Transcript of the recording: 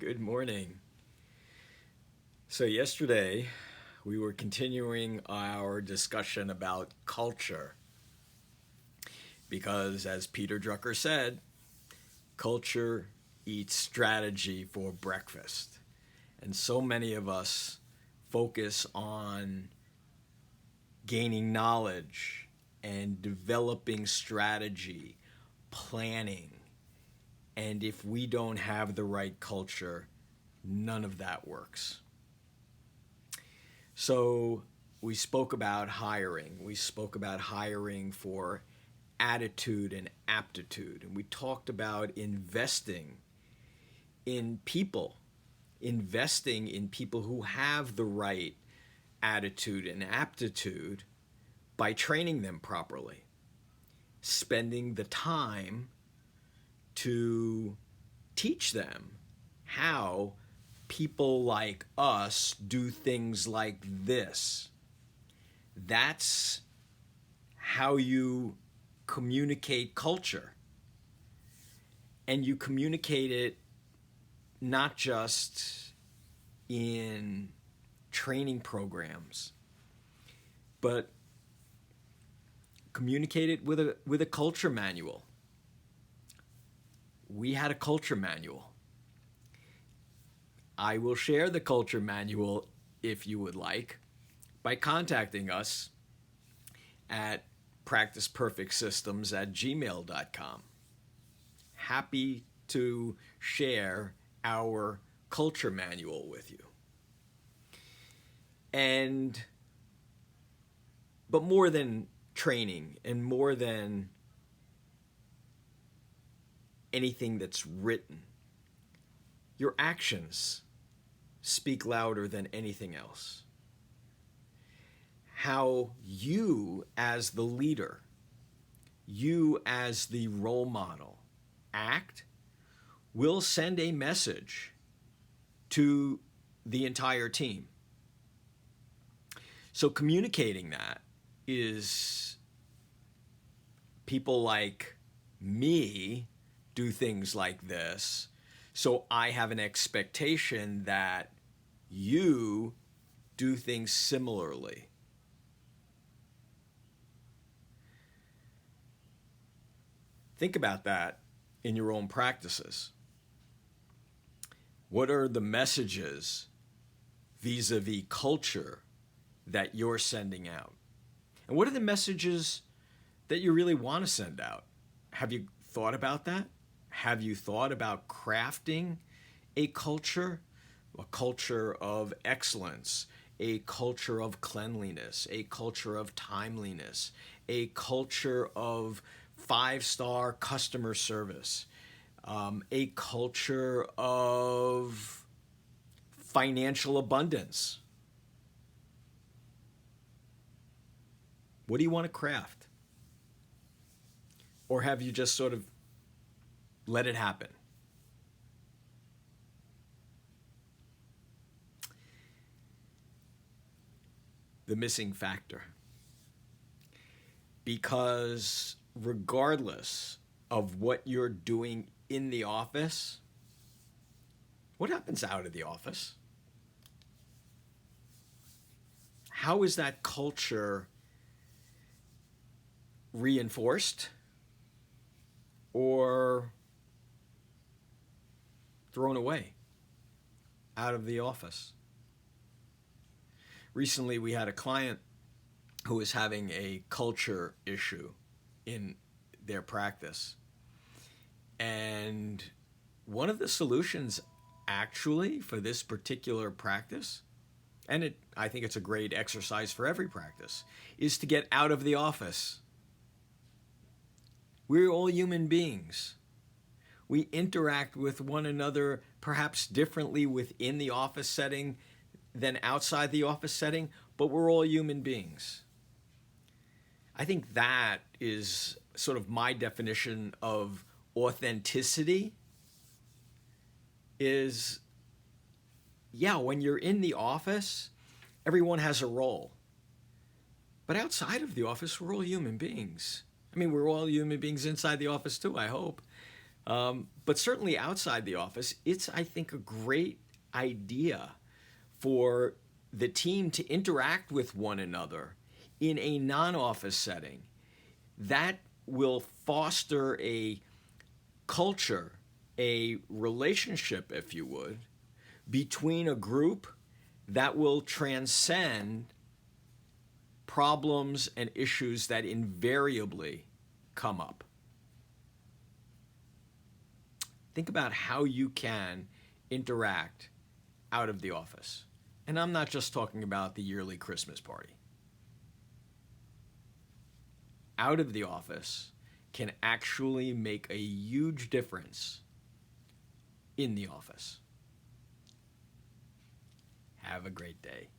Good morning. So yesterday we were continuing our discussion about culture because, as Peter Drucker said, culture eats strategy for breakfast. And so many of us focus on gaining knowledge and developing strategy, planning. And if we don't have the right culture, none of that works. So we spoke about hiring. We spoke about hiring for attitude and aptitude. And we talked about investing in people, investing in people who have the right attitude and aptitude by training them properly, spending the time to teach them how people like us do things like this. That's how you communicate culture. And you communicate it not just in training programs, but communicate it with a culture manual. We had a culture manual. I will share the culture manual if you would like by contacting us at PracticePerfectSystems@gmail.com. Happy to share our culture manual with you. But more than training and more than anything that's written, your actions speak louder than anything else. How you as the leader, you as the role model, act will send a message to the entire team. So communicating that is people like me do things like this, so I have an expectation that you do things similarly. Think about that in your own practices. What are the messages vis-a-vis culture that you're sending out? And what are the messages that you really want to send out? Have you thought about that? Have you thought about crafting a culture of excellence, a culture of cleanliness, a culture of timeliness, a culture of 5-star customer service, a culture of financial abundance? What do you want to craft? Or have you just sort of let it happen? The missing factor. Because regardless of what you're doing in the office, what happens out of the office? How is that culture reinforced or thrown away out of the office? Recently, we had a client who was having a culture issue in their practice. And one of the solutions actually for this particular practice, and I think it's a great exercise for every practice, is to get out of the office. We're all human beings. We interact with one another perhaps differently within the office setting than outside the office setting, but we're all human beings. I think that is sort of my definition of authenticity is, when you're in the office, everyone has a role. But outside of the office, we're all human beings. I mean, we're all human beings inside the office too, I hope. But certainly outside the office, it's, I think, a great idea for the team to interact with one another in a non-office setting. That will foster a culture, a relationship, if you would, between a group that will transcend problems and issues that invariably come up. Think about how you can interact out of the office. And I'm not just talking about the yearly Christmas party. Out of the office can actually make a huge difference in the office. Have a great day.